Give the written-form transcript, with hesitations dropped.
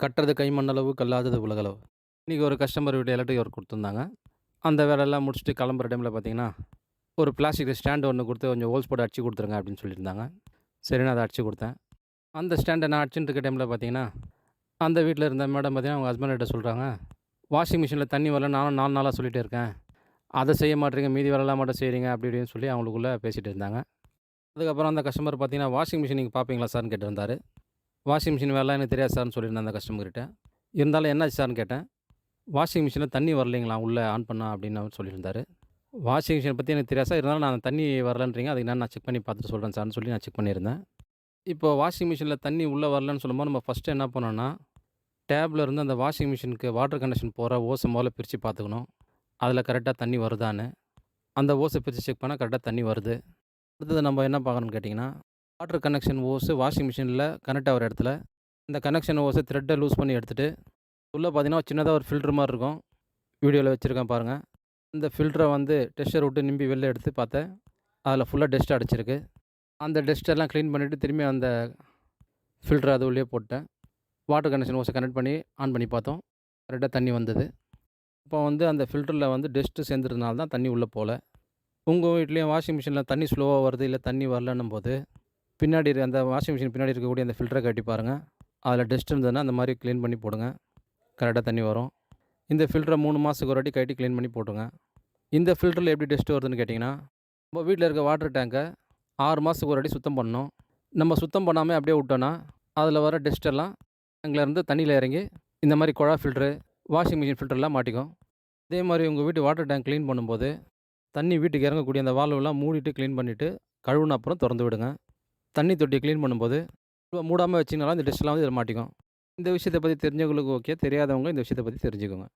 கட்டுறது கை மண்ணளவு, கல்லாதது உலகளவு. இன்றைக்கி ஒரு கஸ்டமர் வீட்டு எலக்ட்ரிக் ஒர்க் குடுத்துருந்தாங்க. அந்த வேலையெல்லாம் முடிச்சுட்டு கிளம்புற டைமில பார்த்தீங்கன்னா, ஒரு பிளாஸ்டிக் ஸ்டாண்ட் ஒண்ணு குடுத்து கொஞ்சம் ஹோல்ஸ் போட்டு அடிச்சு குடுத்துருங்க அப்படின்னு சொல்லியிருந்தாங்க. சரின்னு அத அடிச்சு குடுத்தேன். அந்த ஸ்டாண்ட நான் அடிச்சுட்டு இருக்க டைமில பார்த்தீங்கன்னா, அந்த வீட்ல இருந்த மேடம் பார்த்தீங்கன்னா, அவங்க ஹஸ்பண்ட் கிட்ட சொல்றாங்க, "வாஷிங் மிஷின்ல தண்ணி வரல நானும் 4 நாளா சொல்லிட்டே இருக்கேன். அத செய்ய மாட்றீங்க, மீதி வேலைலாம் மட்டும் செய்றீங்க." அப்படி இப்படின்னு சொல்லி அவங்களுக்குள்ள பேசிட்டு இருந்தாங்க. அதுக்கப்புறம் அந்த கஸ்டமர் பார்த்தீங்கன்னா, "வாஷிங் மிஷின் நீங்க பார்ப்பீங்களா சார்ன்னு?" கேட்டிருந்தாரு. "வாஷிங் மிஷின் வேலைலாம் எனக்கு தெரியாது சார்ன்னு" சொல்லியிருந்தேன் அந்த கஸ்டமர்கிட்ட. இருந்தாலும் "என்னாச்சு சார்ன்னு?" கேட்டேன். "வாஷிங் மிஷின்ல தண்ணி வரலைங்களா உள்ள ஆன் பண்ணா" அப்படின்னு அவர் சொல்லியிருந்தாரு. "வாஷிங் மிஷின பத்தி எனக்கு தெரியாது சார். இருந்தாலும் நான் தண்ணி வரலன்றீங்க. அதுக்கு என்னன்னு நான் செக் பண்ணி பார்த்துட்டு சொல்றேன் சார்ன்னு" சொல்லி நான் செக் பண்ணியிருந்தேன். இப்போ வாஷிங் மிஷின்ல தண்ணி உள்ள வரலன்னு சொல்லும்போது நம்ம ஃபர்ஸ்ட்டு என்ன பண்ணணும்னா, டேப்ல இருந்து அந்த வாஷிங் மிஷினுக்கு வாட்டர் கனெக்ஷன் போற ஓஸ முதல்ல பிரிச்சு பார்த்துக்கணும். அதில கரெக்ட்டா தண்ணி வருதான்னு. அந்த ஓஸ பிரிச்சு செக் பண்ணா கரெக்ட்டா தண்ணி வருது. அடுத்தது நம்ம என்ன பார்க்கணும்னு கேட்டிங்கன்னா, வாட்டர் கனெக்ஷன் ஓஸு வாஷிங் மிஷின்ல கனெக்ட் ஆகுற இடத்துல, இந்த கனெக்ஷன் ஓஸ த்ரெட்ட லூஸ் பண்ணி எடுத்துட்டு, உள்ள பார்த்தீங்கன்னா சின்னதா ஒரு ஃபில்டர் மாரி இருக்கும். வீடியோல வச்சிருக்கேன் பாருங்க. இந்த ஃபில்டர வந்து டெஸ்டர் விட்டு நிம்பி வெளில எடுத்து பார்த்தேன். அதில ஃபுல்லா டஸ்ட் அடைச்சிருக்கு. அந்த டஸ்ட்டெல்லாம் கிளீன் பண்ணிட்டு திரும்பி அந்த ஃபில்டர அது உள்ளேயே போட்டேன். வாட்டர் கனெக்ஷன் ஓஸ கனெக்ட் பண்ணி ஆன் பண்ணி பார்த்தோம். கரெக்ட்டா தண்ணி வந்தது. அப்போ வந்து அந்த ஃபில்டர்ல வந்து டஸ்ட்டு சேர்ந்ததுனால தான் தண்ணி உள்ள போல. உங்க வீட்லயும் வாஷிங் மிஷின்ல தண்ணி ஸ்லோவா வருது, இல்ல தண்ணி வரலன்னும்போது, பின்னாடி அந்த வாஷிங் மிஷின் பின்னாடி இருக்கக்கூடிய அந்த ஃபில்டர கழட்டி பாருங்க. அதில டஸ்ட் இருந்ததுன்னா அந்த மாரி கிளீன் பண்ணி போடுங்க. கரெக்ட்டா தண்ணி வரும். இந்த ஃபில்டர 3 மாசத்துக்கு ஒரு வாட்டி கழட்டி கிளீன் பண்ணி போட்டுருங்க. இந்த ஃபில்டர்ல எப்படி டஸ்ட் வருதுன்னு கேட்டிங்கன்னா, நம்ம வீட்ல இருக்க வாட்டர் டேங்க 6 மாசத்துக்கு ஒரு வாட்டி சுத்தம் பண்ணணும். நம்ம சுத்தம் பண்ணாமயே அப்படியே விட்டோம்னா, அதில வர டஸ்ட் எல்லாம் டேங்க்லேருந்து தண்ணியில இறங்கி, இந்த மாரி குழா ஃபில்டரு, வாஷிங் மிஷின் ஃபில்டர்லாம் மாட்டிக்கும். அதே மாரி உங்க வீட்டு வாட்டர் டேங்க் கிளீன் பண்ணும்போது, தண்ணி வீட்டுக்கு இறங்கக்கூடிய அந்த வால்வெல்லாம் மூடிட்டு கிளீன் பண்ணிட்டு, கழுவுன அப்புறம் தொறந்து விடுங்க. தண்ணி தொட்டிய கிளீன் பண்ணும்போது, மூடாம வச்சீங்கனாலும் இந்த டஸ்ட்லாம் வந்து இதில மாட்டிக்கும். இந்த விஷயத்த பத்தி தெரிஞ்சவங்களுக்கு ஓகே. தெரியாதவங்க இந்த விஷயத்த பத்தி தெரிஞ்சுக்கோங்க.